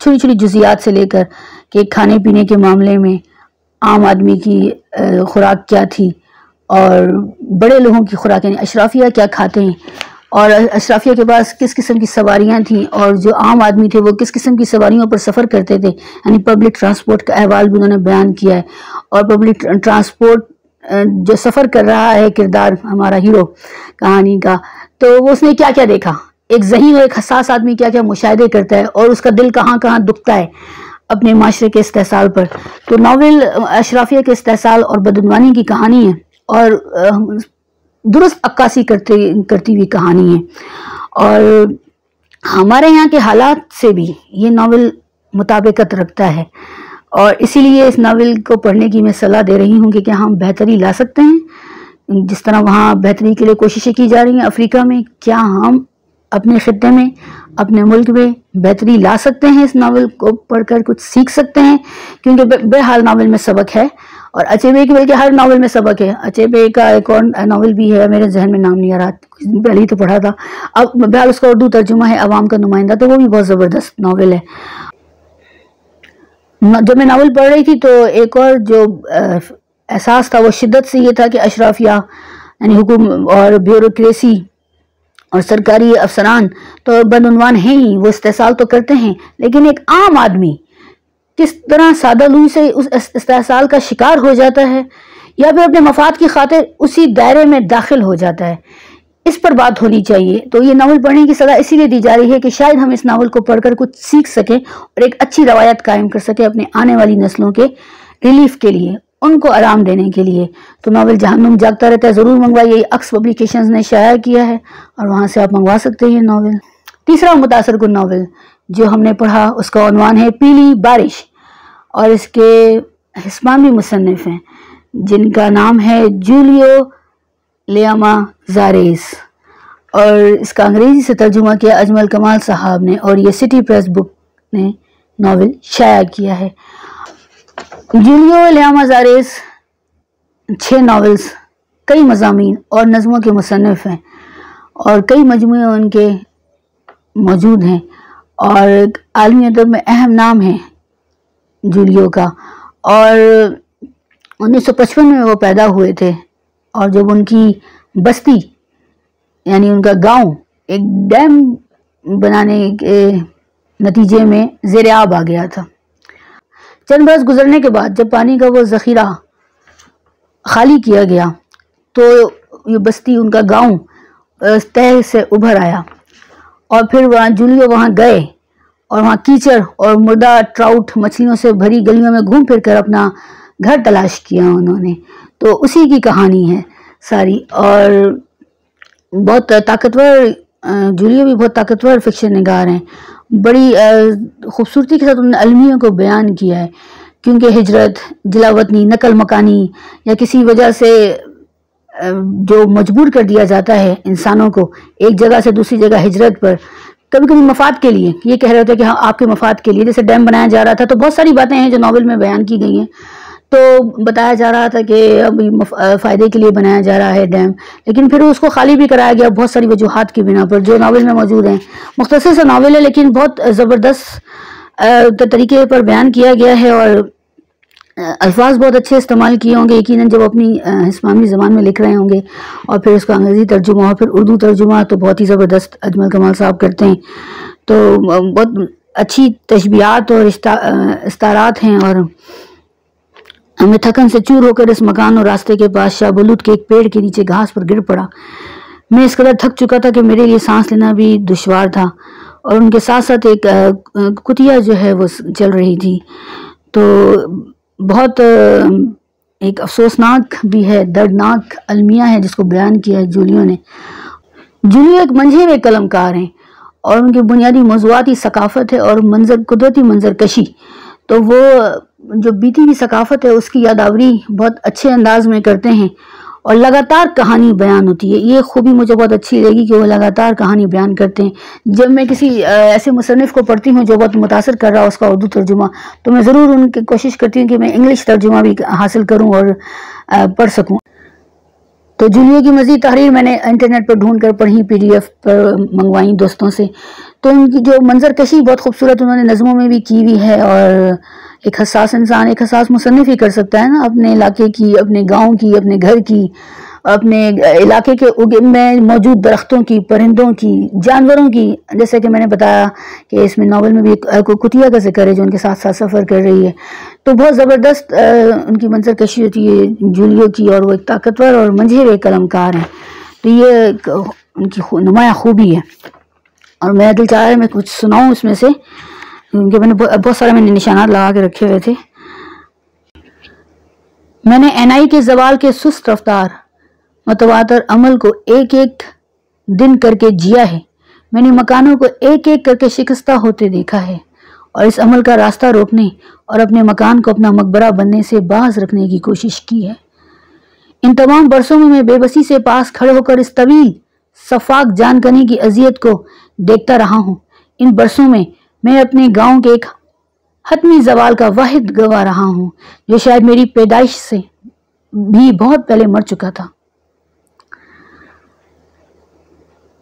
چھوٹی چھوٹی جزیات سے لے کر کہ کھانے پینے کے معاملے میں عام آدمی کی خوراک کیا تھی اور بڑے لوگوں کی خوراک یعنی اشرافیہ کیا کھاتے ہیں اور اشرافیہ کے پاس کس قسم کی سواریاں تھیں اور جو عام آدمی تھے وہ کس قسم کی سواریوں پر سفر کرتے تھے، یعنی پبلک ٹرانسپورٹ کا احوال بھی انہوں نے بیان کیا ہے۔ اور پبلک ٹرانسپورٹ جو سفر کر رہا ہے کردار ہمارا ہیرو کہانی کا، تو وہ اس نے کیا کیا دیکھا، ایک ذہین اور ایک حساس آدمی کیا کیا مشاہدے کرتا ہے اور اس کا دل کہاں کہاں دکھتا ہے اپنے معاشرے کے استحصال پر۔ تو ناول اشرافیہ کے استحصال اور بدعنوانی کی کہانی ہے اور درست عکاسی کرتی ہوئی کہانی ہے، اور ہمارے یہاں کے حالات سے بھی یہ ناول مطابقت رکھتا ہے، اور اسی لیے اس ناول کو پڑھنے کی میں صلاح دے رہی ہوں کہ کیا ہم بہتری لا سکتے ہیں جس طرح وہاں بہتری کے لیے کوششیں کی جا رہی ہیں افریقہ میں، کیا ہم اپنے خطے میں اپنے ملک میں بہتری لا سکتے ہیں، اس ناول کو پڑھ کر کچھ سیکھ سکتے ہیں، کیونکہ بہرحال ناول میں سبق ہے اور اچیبے کی بلکہ ہر ناول میں سبق ہے۔ اچیبے کا ایک اور ناول بھی ہے، میرے ذہن میں نام نہیں آ رہا، کچھ دن پہلے ہی تو پڑھا تھا، اب بہرحال اس کا اردو ترجمہ ہے عوام کا نمائندہ، تو وہ بھی بہت زبردست ناول ہے۔ جب میں ناول پڑھ رہی تھی تو ایک اور جو احساس تھا وہ شدت سے یہ تھا کہ اشرافیہ یعنی حکومت اور بیوروکریسی اور سرکاری افسران تو بدعنوان ہیں ہی، وہ استحصال تو کرتے ہیں، لیکن ایک عام آدمی کس طرح سادہ لوئی سے اس استحصال کا شکار ہو جاتا ہے یا پھر اپنے مفاد کی خاطر اسی دائرے میں داخل ہو جاتا ہے، اس پر بات ہونی چاہیے۔ تو یہ ناول پڑھنے کی صلاح اسی لیے دی جا رہی ہے کہ شاید ہم اس ناول کو پڑھ کر کچھ سیکھ سکیں اور ایک اچھی روایت قائم کر سکیں اپنے آنے والی نسلوں کے ریلیف کے لیے، ان کو آرام دینے کے لیے۔ تو ناول جہنم جاگتا رہتا ہے ضرور منگوائیے، اکس پبلیکیشنز نے شائع کیا ہے اور وہاں سے آپ منگوا سکتے ہیں یہ ناول۔ تیسرا متاثر کن ناول جو ہم نے پڑھا اس کا عنوان ہے پیلی بارش، اور اس کے ہسپانوی مصنف ہیں جن کا نام ہے جولیو لیامازاریز، اور اس کا انگریزی سے ترجمہ کیا اجمل کمال صاحب نے، اور یہ سٹی پریس بک نے ناول شائع کیا ہے۔ جولیو لیامازاریز 6 ناولز، کئی مضامین اور نظموں کے مصنف ہیں اور کئی مجموعے ان کے موجود ہیں، اور عالمی ادب میں اہم نام ہے جولیو کا، اور 1955 میں وہ پیدا ہوئے تھے، اور جب ان کی بستی یعنی ان کا گاؤں ایک ڈیم بنانے کے نتیجے میں زیر آب آ گیا تھا۔ چند برس گزرنے کے بعد جب پانی کا وہ ذخیرہ خالی کیا گیا تو یہ بستی ان کا گاؤں تہہ سے ابھر آیا، اور پھر جولیو وہاں گئے اور وہاں کیچڑ اور مردہ ٹراؤٹ مچھلیوں سے بھری گلیوں میں گھوم پھر کر اپنا گھر تلاش کیا انہوں نے۔ تو اسی کی کہانی ہے ساری، اور بہت طاقتور جولیو بھی بہت طاقتور فکشن نگار ہیں، بڑی خوبصورتی کے ساتھ انہوں نے المیوں کو بیان کیا ہے، کیونکہ ہجرت، جلا وطنی، نقل مکانی یا کسی وجہ سے جو مجبور کر دیا جاتا ہے انسانوں کو ایک جگہ سے دوسری جگہ ہجرت پر، کبھی کبھی مفاد کے لیے، یہ کہہ رہے تھے کہ ہاں آپ کے مفاد کے لیے، جیسے ڈیم بنایا جا رہا تھا، تو بہت ساری باتیں ہیں جو ناول میں بیان کی گئی ہیں، تو بتایا جا رہا تھا کہ اب فائدے کے لیے بنایا جا رہا ہے ڈیم، لیکن پھر اس کو خالی بھی کرایا گیا بہت ساری وجوہات کی بنا پر جو ناول میں موجود ہیں۔ مختصر سا ناول ہے لیکن بہت زبردست طریقے پر بیان کیا گیا ہے، اور الفاظ بہت اچھے استعمال کیے ہوں گے یقیناً جب اپنی ہسپانوی زبان میں لکھ رہے ہوں گے، اور پھر اس کا انگریزی ترجمہ اور پھر اردو ترجمہ تو بہت ہی زبردست اجمل کمال صاحب کرتے ہیں، تو بہت اچھی تشبیہات اور استعارات ہیں۔ اور میں تھکن سے چور ہو کر اس مکان اور راستے کے پاس شاہ بلوط کے ایک پیڑ کے نیچے گھاس پر گر پڑا۔ میں اس قدر تھک چکا تھا کہ میرے لیے سانس لینا بھی دشوار تھا، اور ان کے ساتھ ساتھ ایک کتیا جو ہے وہ چل رہی تھی، تو بہت ایک افسوسناک بھی ہے، دردناک المیہ ہے جس کو بیان کیا ہے جولیو نے۔ جولیو ایک منجھے ہوئے قلم کار ہیں، اور ان کی بنیادی موضوعات ہی ثقافت ہے اور قدرتی منظر کشی، تو وہ جو بیتی ہوئی ثقافت ہے اس کی یادآوری بہت اچھے انداز میں کرتے ہیں، اور لگاتار کہانی بیان ہوتی ہے۔ یہ خوبی مجھے بہت اچھی لگی کہ وہ لگاتار کہانی بیان کرتے ہیں۔ جب میں کسی ایسے مصنف کو پڑھتی ہوں جو بہت متاثر کر رہا اس کا اردو ترجمہ، تو میں ضرور ان کی کوشش کرتی ہوں کہ میں انگلش ترجمہ بھی حاصل کروں اور پڑھ سکوں۔ تو جولیو کی مزید تحریر میں نے انٹرنیٹ پر ڈھونڈ کر پڑھی، PDF پر منگوائیں دوستوں سے، تو ان کی جو منظر کشی بہت خوبصورت انہوں نے نظموں میں بھی کی ہوئی ہے، اور ایک حساس انسان، ایک حساس مصنف ہی کر سکتا ہے نا، اپنے علاقے کی، اپنے گاؤں کی، اپنے گھر کی، اپنے علاقے کے میں موجود درختوں کی، پرندوں کی، جانوروں کی، جیسے کہ میں نے بتایا کہ اس میں ناول میں بھی ایک کتیا کا ذکر ہے جو ان کے ساتھ ساتھ سفر کر رہی ہے، تو بہت زبردست ان کی منظر کشی ہوتی ہے جولیو کی، اور وہ ایک طاقتور اور منجھے ہوئے قلمکار ہیں، تو یہ ان کی نمایاں خوبی ہے۔ اور میرا دل چاہ رہا ہے میں کچھ سناؤں اس میں سے، کیونکہ میں نے بہت سارے میں نے نشانات لگا کے رکھے ہوئے تھے۔ میں نے اینائی کے زوال کے سست رفتار متواتر عمل کو ایک ایک دن کر کے جیا ہے، میں نے مکانوں کو ایک ایک کر کے شکستہ ہوتے دیکھا ہے، اور اس عمل کا راستہ روکنے اور اپنے مکان کو اپنا مقبرہ بننے سے باز رکھنے کی کوشش کی ہے۔ ان تمام برسوں میں بے بسی سے پاس کھڑے ہو کر اس طویل صفاق جان کنی کی اذیت کو دیکھتا رہا ہوں۔ ان برسوں میں اپنے گاؤں کے ایک حتمی زوال کا واحد گواہ رہا ہوں، جو شاید میری پیدائش سے بھی بہت پہلے مر چکا تھا۔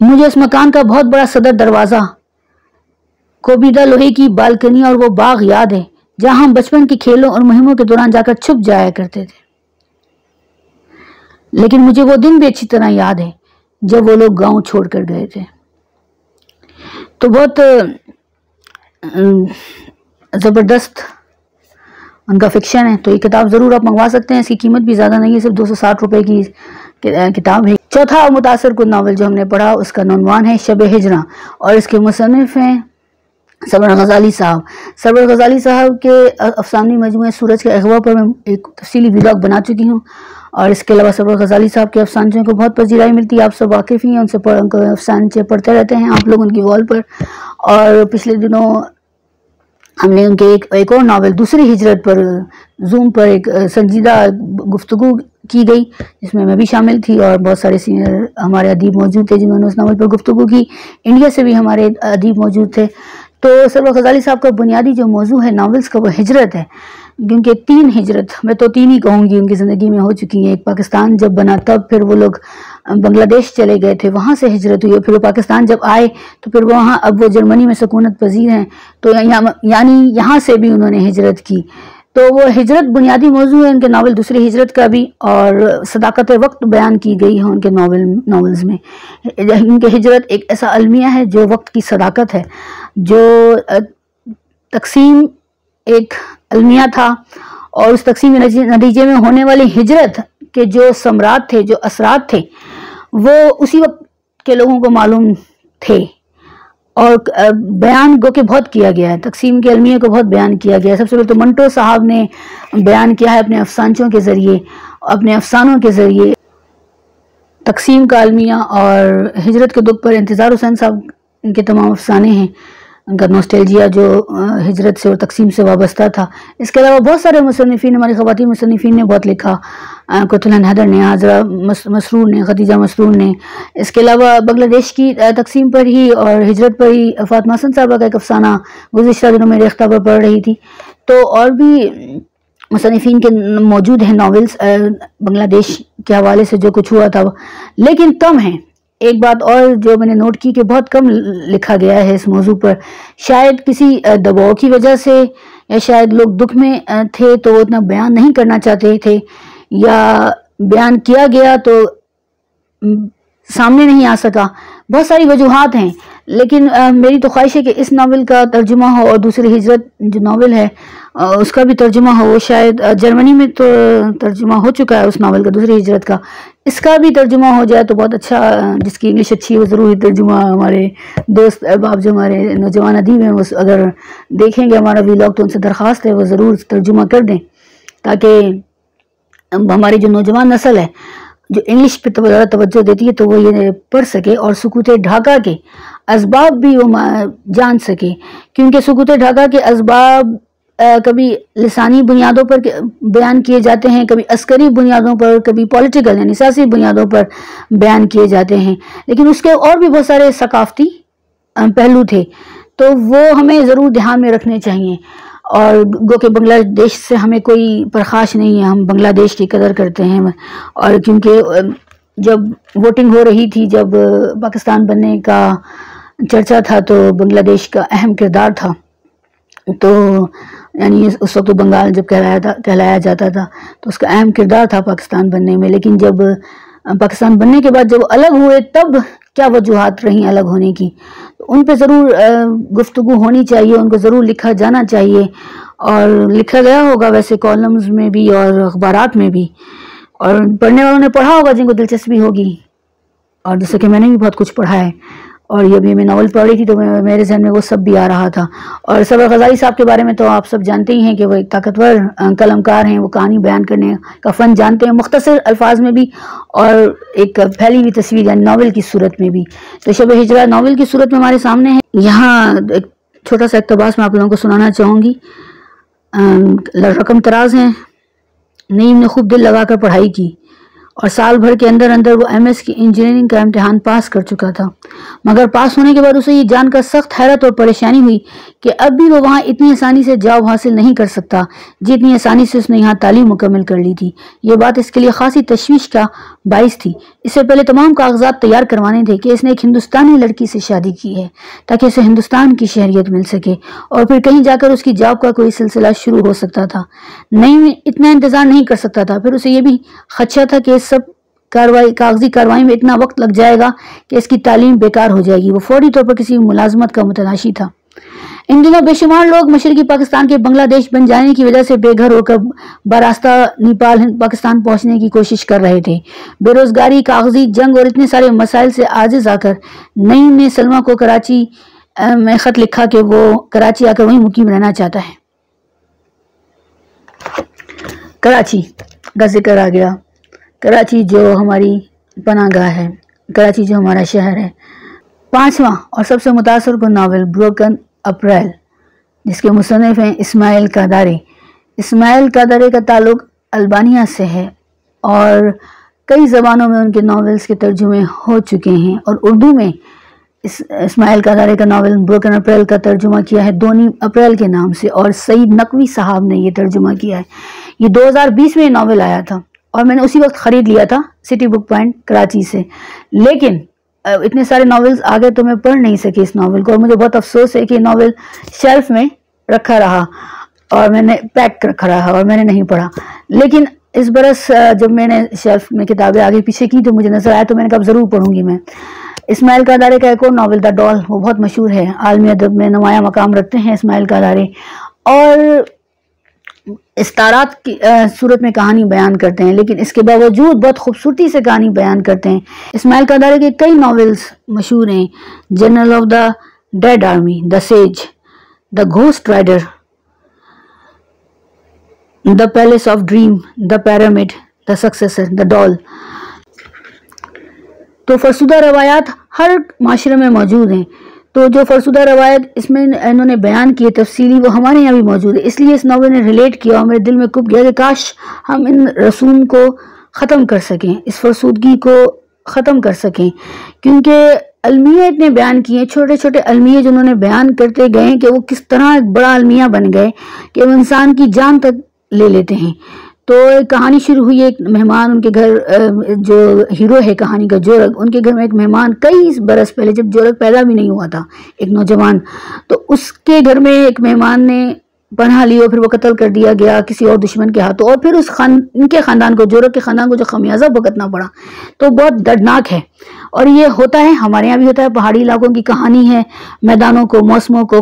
مجھے اس مکان کا بہت بڑا صدر دروازہ، کوبیدہ لوہے کی بالکنی اور وہ باغ یاد ہے جہاں ہم بچپن کی کھیلوں اور مہموں کے دوران جا کر چھپ جایا کرتے تھے، لیکن مجھے وہ دن بھی اچھی طرح یاد ہے جب وہ لوگ گاؤں چھوڑ کر گئے تھے۔ تو بہت زبردست ان کا فکشن ہے، تو یہ کتاب ضرور آپ منگوا سکتے ہیں، اس کی قیمت بھی زیادہ نہیں ہے، صرف 260 روپے کی کتاب ہے۔ چوتھا متاثر کن ناول جو ہم نے پڑھا اس کا عنوان ہے شب ہجراں، اور اس کے مصنف ہیں سرور غزالی صاحب۔ سرور غزالی صاحب کے افسانوی مجموعے سورج کے اغوا پر میں ایک تفصیلی ویلاگ بنا چکی ہوں، اور اس کے علاوہ سرور غزالی صاحب کے افسانچوں کو بہت پذیرائی ملتی ہے، آپ سب واقف ہی ہیں، ان سے افسانچے پڑھتے رہتے ہیں آپ لوگ ان کی وال پر۔ اور پچھلے دنوں ہم نے ان کے ایک اور ناول دوسری ہجرت پر زوم پر ایک سنجیدہ گفتگو کی گئی، جس میں بھی شامل تھی، اور بہت سارے سینئر ہمارے ادیب موجود تھے جنہوں نے اس ناول پر گفتگو کی، انڈیا سے بھی ہمارے ادیب موجود تھے۔ تو سرور غزالی صاحب کا بنیادی جو موضوع ہے ناولز کا وہ ہجرت ہے، کیونکہ 3 ہجرت میں تو 3 ہی کہوں گی ان کی زندگی میں ہو چکی ہیں۔ ایک پاکستان جب بنا تب، پھر وہ لوگ بنگلہ دیش چلے گئے تھے، وہاں سے ہجرت ہوئی، پھر وہ پاکستان جب آئے تو پھر وہاں اب وہ جرمنی میں سکونت پذیر ہیں، تو یعنی یہاں سے بھی انہوں نے ہجرت کی، تو وہ ہجرت بنیادی موضوع ہے ان کے ناول دوسری ہجرت کا بھی، اور صداقت وقت بیان کی گئی ہے ان کے ناولز میں۔ ان کے ہجرت ایک ایسا المیہ ہے جو وقت کی صداقت ہے، جو تقسیم ایک المیہ تھا، اور اس تقسیم کے نتیجے میں ہونے والی ہجرت کے جو ثمرات تھے، جو اثرات تھے، وہ اسی وقت کے لوگوں کو معلوم تھے، اور بیان گو کہ بہت کیا گیا ہے، تقسیم کے المیہ کو بہت بیان کیا گیا ہے۔ سب سے پہلے تو منٹو صاحب نے بیان کیا ہے اپنے افسانچوں کے ذریعے، اپنے افسانوں کے ذریعے تقسیم کا المیہ، اور ہجرت کے دکھ پر انتظار حسین صاحب ان کے تمام افسانے ہیں، ان کا نوسٹیلجیا جو ہجرت سے اور تقسیم سے وابستہ تھا۔ اس کے علاوہ بہت سارے مصنفین، ہماری خواتین مصنفین نے بہت لکھا، قطلن حیدر نے، حاضرہ مسرور نے، خدیجہ مسرور نے۔ اس کے علاوہ بنگلہ دیش کی تقسیم پر ہی اور ہجرت پر ہی فاطمہ حسن صاحبہ کا ایک افسانہ گزشتہ دنوں میں ریختہ پر پڑھ رہی تھی، تو اور بھی مصنفین کے موجود ہیں ناولز بنگلہ دیش کے حوالے سے جو کچھ ہوا تھا، لیکن کم ہیں۔ ایک بات اور جو میں نے نوٹ کی کہ بہت کم لکھا گیا ہے اس موضوع پر، شاید کسی دباؤ کی وجہ سے، یا شاید لوگ دکھ میں تھے تو وہ اتنا بیان نہیں کرنا چاہتے تھے، یا بیان کیا گیا تو سامنے نہیں آ سکا، بہت ساری وجوہات ہیں، لیکن میری تو خواہش ہے کہ اس ناول کا ترجمہ ہو، اور دوسری ہجرت جو ناول ہے اس کا بھی ترجمہ ہو۔ وہ شاید جرمنی میں تو ترجمہ ہو چکا ہے اس ناول کا، دوسری ہجرت کا، اس کا بھی ترجمہ ہو جائے تو بہت اچھا، جس کی انگلش اچھی ہے وہ ضرور ترجمہ ہمارے دوست احباب جو ہمارے نوجوان ادیب ہیں وہ اگر دیکھیں گے ہمارا ویلاگ تو ان سے درخواست ہے وہ ضرور ترجمہ کر دیں، تاکہ ہماری جو نوجوان نسل ہے جو انگلش پہ زیادہ توجہ دیتی ہے تو وہ یہ پڑھ سکے، اور سکوت ڈھاکہ کے اسباب بھی وہ جان سکے، کیونکہ سکوت ڈھاکہ کے اسباب کبھی لسانی بنیادوں پر بیان کیے جاتے ہیں، کبھی عسکری بنیادوں پر، کبھی پولیٹیکل یعنی سیاسی بنیادوں پر بیان کیے جاتے ہیں، لیکن اس کے اور بھی بہت سارے ثقافتی پہلو تھے، تو وہ ہمیں ضرور دھیان میں رکھنے چاہیے۔ اور گو کہ بنگلہ دیش سے ہمیں کوئی پرخاش نہیں ہے، ہم بنگلہ دیش کی قدر کرتے ہیں، اور کیونکہ جب ووٹنگ ہو رہی تھی، جب پاکستان بننے کا چرچا تھا تو بنگلہ دیش کا اہم کردار تھا، تو یعنی اس وقت بنگال جب کہلایا جاتا تھا تو اس کا اہم کردار تھا پاکستان بننے میں. لیکن جب پاکستان بننے کے بعد جب الگ ہوئے تب کیا وجوہات رہیں الگ ہونے کی، ان پہ ضرور گفتگو ہونی چاہیے، ان کو ضرور لکھا جانا چاہیے، اور لکھا گیا ہوگا ویسے کالمز میں بھی اور اخبارات میں بھی، اور پڑھنے والوں نے پڑھا ہوگا جن کو دلچسپی ہوگی. اور جیسے کہ میں نے بھی بہت کچھ پڑھا ہے، اور یہ بھی میں ناول پڑھ رہی تھی تو میرے ذہن میں وہ سب بھی آ رہا تھا. اور صبر غزالی صاحب کے بارے میں تو آپ سب جانتے ہی ہیں کہ وہ ایک طاقتور قلمکار ہیں، وہ کہانی بیان کرنے کا فن جانتے ہیں، مختصر الفاظ میں بھی اور ایک پھیلی ہوئی تصویر یعنی ناول کی صورت میں بھی. تو شب ہجرہ ناول کی صورت میں ہمارے سامنے ہے. یہاں ایک چھوٹا سا اقتباس میں آپ لوگوں کو سنانا چاہوں گی. رقم تراز ہیں. نعیم نے خوب دل لگا کر پڑھائی کی اور سال بھر کے اندر وہ ایم ایس کی انجینئرنگ کا امتحان پاس کر چکا تھا، مگر پاس ہونے کے بعد اسے یہ جان کر سخت حیرت اور پریشانی ہوئی کہ اب بھی وہ وہاں اتنی آسانی سے جاب حاصل نہیں کر سکتا جتنی آسانی سے اس نے یہاں تعلیم مکمل کر لی تھی. یہ بات اس کے لیے خاصی تشویش کا باعث تھی. اس سے پہلے تمام کاغذات تیار کروانے تھے کہ اس نے ایک ہندوستانی لڑکی سے شادی کی ہے تاکہ اسے ہندوستان کی شہریت مل سکے اور پھر کہیں جا کر اس کی جاب کا کوئی سلسلہ شروع ہو سکتا تھا. نہیں، اتنا انتظار نہیں کر سکتا تھا. پھر اسے یہ بھی خدشہ تھا کہ سب کاغذی کاروائی میں اتنا وقت لگ جائے گا کہ اس کی تعلیم بیکار ہو جائے گی. وہ فوری طور پر کسی ملازمت کا متلاشی تھا. ان دنوں بے شمار لوگ مشرقی پاکستان کے بنگلہ دیش بن جانے کی وجہ سے بے گھر ہو کر براستہ نیپال پاکستان پہنچنے کی کوشش کر رہے تھے. بے روزگاری، کاغذی جنگ اور اتنے سارے مسائل سے عاجز آ کر نعیم نے سلمہ کو کراچی میں خط لکھا کہ وہ کراچی آ کر وہیں مقیم رہنا چاہتا ہے. کراچی کا ذکر آ گیا. کراچی جو ہماری پناہ گاہ ہے، کراچی جو ہمارا شہر ہے. 5واں اور سب سے متاثر کن ناول بروکن اپریل، جس کے مصنف ہیں اسماعیل قاداری. اسماعیل قاداری کا تعلق البانیہ سے ہے اور کئی زبانوں میں ان کے ناولز کے ترجمے ہو چکے ہیں، اور اردو میں اسماعیل قاداری کا ناول بروکن اپریل کا ترجمہ کیا ہے 2 اپریل کے نام سے، اور سعید نقوی صاحب نے یہ ترجمہ کیا ہے. یہ 2020 میں ناول آیا تھا اور میں نے اسی وقت خرید لیا تھا سٹی بک پوائنٹ کراچی سے. لیکن اتنے سارے ناولز آگے تو میں پڑھ نہیں سکی اس ناول کو، اور مجھے بہت افسوس ہے کہ یہ ناول شیلف میں رکھا رہا اور میں نے پیک رکھا رہا اور میں نے نہیں پڑھا. لیکن اس برس جب میں نے شیلف میں کتابیں آگے پیچھے کی تو مجھے نظر آیا تو میں نے کہا ضرور پڑھوں گی میں. اسماعیل قاداری کا ایک اور ناول دا ڈال، وہ بہت مشہور ہے، عالمی ادب میں نمایاں مقام رکھتے ہیں اسماعیل قاداری، اور استعارات کی صورت میں کہانی بیان کرتے ہیں، لیکن اس کے باوجود بہت خوبصورتی سے کہانی بیان کرتے ہیں. اسماعیل قاداری کے کئی ناولز مشہور ہیں: General of the Dead Army, the Sage, the Ghost Rider, the Palace of Dream, the Pyramid, the Successor, the Doll. تو فرسودہ روایات ہر معاشرے میں موجود ہیں، تو جو فرسودہ روایت اس میں انہوں نے بیان کی ہے تفصیلی، وہ ہمارے یہاں بھی موجود ہے. اس لیے اس ناول نے ریلیٹ کیا اور میرے دل میں کب گیا کہ کاش ہم ان رسوم کو ختم کر سکیں، اس فرسودگی کو ختم کر سکیں، کیونکہ المیہ اتنے بیان کیے، چھوٹے چھوٹے المیہ جو انہوں نے بیان کرتے گئے کہ وہ کس طرح ایک بڑا المیہ بن گئے کہ وہ انسان کی جان تک لے لیتے ہیں. تو ایک کہانی شروع ہوئی، ایک مہمان ان کے گھر، جو ہیرو ہے کہانی کا جورگ، ان کے گھر میں ایک مہمان کئی برس پہلے جب جورگ پیدا بھی نہیں ہوا تھا، ایک نوجوان، تو اس کے گھر میں ایک مہمان نے پناہ لی اور پھر وہ قتل کر دیا گیا کسی اور دشمن کے ہاتھوں، اور پھر ان کے خاندان کو، جورگ کے خاندان کو جو خمیازہ بھگتنا پڑا تو بہت دردناک ہے. اور یہ ہوتا ہے ہمارے یہاں بھی ہوتا ہے. پہاڑی علاقوں کی کہانی ہے، میدانوں کو، موسموں کو،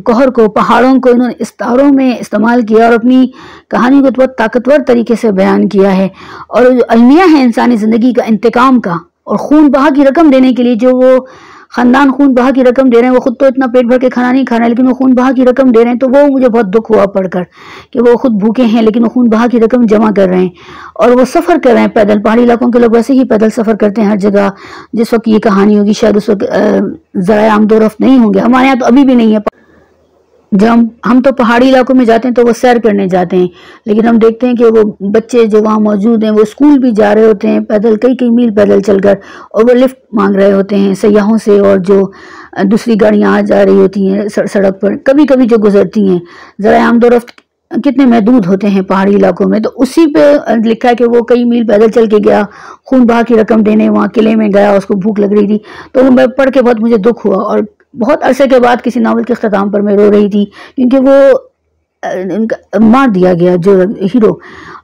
قہر کو، پہاڑوں کو انہوں نے استعاروں میں استعمال کیا اور اپنی کہانی کو بہت طاقتور طریقے سے بیان کیا ہے. اور جو المیہ ہے انسانی زندگی کا انتقام کا اور خون بہا کی رقم دینے کے لیے، جو وہ خاندان خون بہا کی رقم دے رہے ہیں، وہ خود تو اتنا پیٹ بھر کے کھانا نہیں کھا رہے ہیں لیکن وہ خون بہا کی رقم دے رہے ہیں، تو وہ مجھے بہت دکھ ہوا پڑھ کر کہ وہ خود بھوکے ہیں لیکن وہ خون بہا کی رقم جمع کر رہے ہیں اور وہ سفر کر رہے ہیں پیدل. پہاڑی علاقوں کے لوگ ویسے ہی پیدل سفر کرتے ہیں ہر جگہ. جس وقت یہ کہانی ہوگی شاید اس وقت ذرائع آمد و رفت نہیں ہوں گے، ہمارے یہاں تو ابھی بھی نہیں ہے. جب ہم تو پہاڑی علاقوں میں جاتے ہیں تو وہ سیر کرنے جاتے ہیں، لیکن ہم دیکھتے ہیں کہ وہ بچے جو وہاں موجود ہیں وہ اسکول بھی جا رہے ہوتے ہیں پیدل، کئی میل پیدل چل کر، اور وہ لفٹ مانگ رہے ہوتے ہیں سیاحوں سے، اور جو دوسری گاڑیاں آ جا رہی ہوتی ہیں سڑک پر کبھی کبھی جو گزرتی ہیں. ذرائع آمد و رفت کتنے محدود ہوتے ہیں پہاڑی علاقوں میں، تو اسی پہ لکھا ہے کہ وہ کئی میل پیدل چل کے گیا، خون بہا کی رقم دینے وہاں قلعے میں گیا، اس کو بھوک لگ رہی تھی، تو وہ میں پڑھ کے بہت مجھے دکھ ہوا، اور بہت عرصے کے بعد کسی ناول کے اختتام پر میں رو رہی تھی، کیونکہ وہ مار دیا گیا جو ہیرو،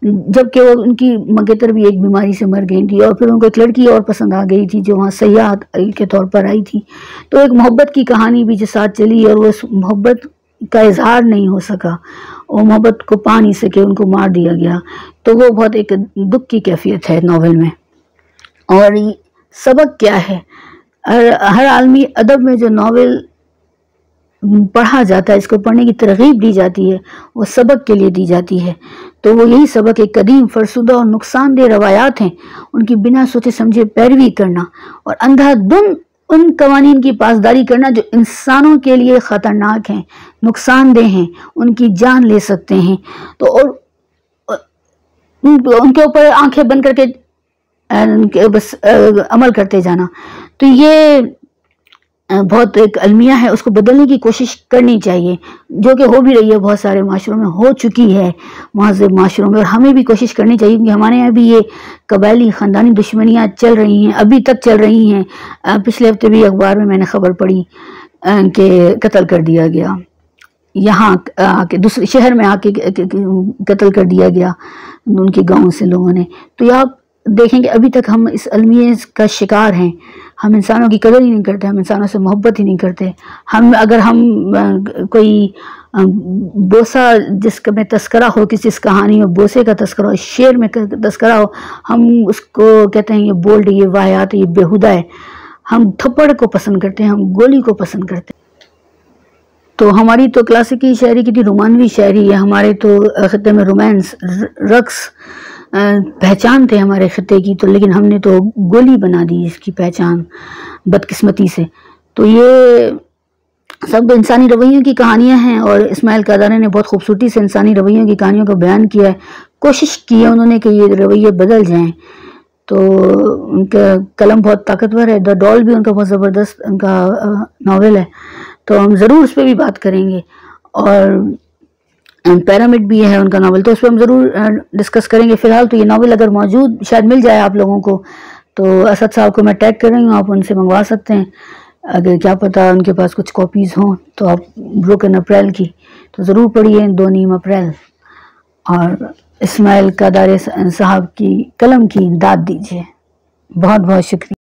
جبکہ وہ ان کی منگیتر بھی ایک بیماری سے مر گئی تھی، اور پھر ان کو ایک لڑکی اور پسند آ گئی تھی جو وہاں سیاح کے طور پر آئی تھی، تو ایک محبت کی کہانی بھی جو ساتھ چلی، اور وہ اس محبت کا اظہار نہیں ہو سکا، وہ محبت کو پا نہیں سکے، ان کو مار دیا گیا، تو وہ بہت ایک دکھ کی کیفیت ہے ناول میں۔ اور سبق کیا ہے؟ ہر عالمی ادب میں جو ناول پڑھا جاتا ہے، اس کو پڑھنے کی ترغیب دی جاتی ہے، وہ سبق کے لیے دی جاتی ہے، تو وہ یہی سبق ایک قدیم فرسودہ اور نقصان دہ روایات ہیں، ان کی بنا سوچے سمجھے پیروی کرنا، اور اندھا دھند ان قوانین کی پاسداری کرنا جو انسانوں کے لیے خطرناک ہیں، نقصان دہ ہیں، ان کی جان لے سکتے ہیں، تو اور ان کے اوپر آنکھیں بند کر کے بس عمل کرتے جانا، تو یہ بہت ایک المیہ ہے، اس کو بدلنے کی کوشش کرنی چاہیے، جو کہ ہو بھی رہی ہے، بہت سارے معاشروں میں ہو چکی ہے، مہذب معاشروں میں، اور ہمیں بھی کوشش کرنی چاہیے، کیونکہ ہمارے یہاں بھی یہ قبائلی خاندانی دشمنیاں چل رہی ہیں، ابھی تک چل رہی ہیں۔ پچھلے ہفتے بھی اخبار میں نے خبر پڑھی کہ قتل کر دیا گیا، یہاں آ کے دوسرے شہر میں آ کے قتل کر دیا گیا ان کے گاؤں سے لوگوں نے، تو یہ آپ دیکھیں کہ ابھی تک ہم اس المیہ کا شکار ہیں، ہم انسانوں کی قدر ہی نہیں کرتے، ہم انسانوں سے محبت ہی نہیں کرتے، اگر ہم کوئی بوسہ جس میں تذکرہ ہو، کسی اس کہانی میں بوسے کا تذکرہ ہو، شعر میں تذکرہ ہو، ہم اس کو کہتے ہیں یہ بولڈ، یہ واہیات، یہ بیہودہ ہے، ہم تھپڑ کو پسند کرتے ہیں، ہم گولی کو پسند کرتے ہیں۔ تو ہماری تو کلاسیکی شاعری کی تھی، رومانوی شاعری ہے، ہمارے تو خطے میں رومانس، رقص پہچان تھے ہمارے خطے کی، تو لیکن ہم نے تو گولی بنا دی اس کی پہچان بدقسمتی سے۔ تو یہ سب انسانی رویوں کی کہانیاں ہیں، اور اسماعیل قادری نے بہت خوبصورتی سے انسانی رویوں کی کہانیوں کو بیان کیا ہے، کوشش کی ہے انہوں نے کہ یہ رویے بدل جائیں، تو ان کا قلم بہت طاقتور ہے، دا ڈال بھی ان کا بہت زبردست ان کا ناول ہے، تو ہم ضرور اس پہ بھی بات کریں گے، اور پیرامڈ بھی ہے ان کا ناول، تو اس پہ ہم ضرور ڈسکس کریں گے۔ فی الحال تو یہ ناول اگر موجود شاید مل جائے آپ لوگوں کو، تو اسد صاحب کو میں ٹیگ کر رہی ہوں، آپ ان سے منگوا سکتے ہیں، اگر کیا پتہ ان کے پاس کچھ کاپیز ہوں تو آپ بروکن اپریل کی تو ضرور پڑھیے، 2 اپریل، اور اسماعیل قادری صاحب کی قلم کی داد دیجیے۔ بہت بہت شکریہ۔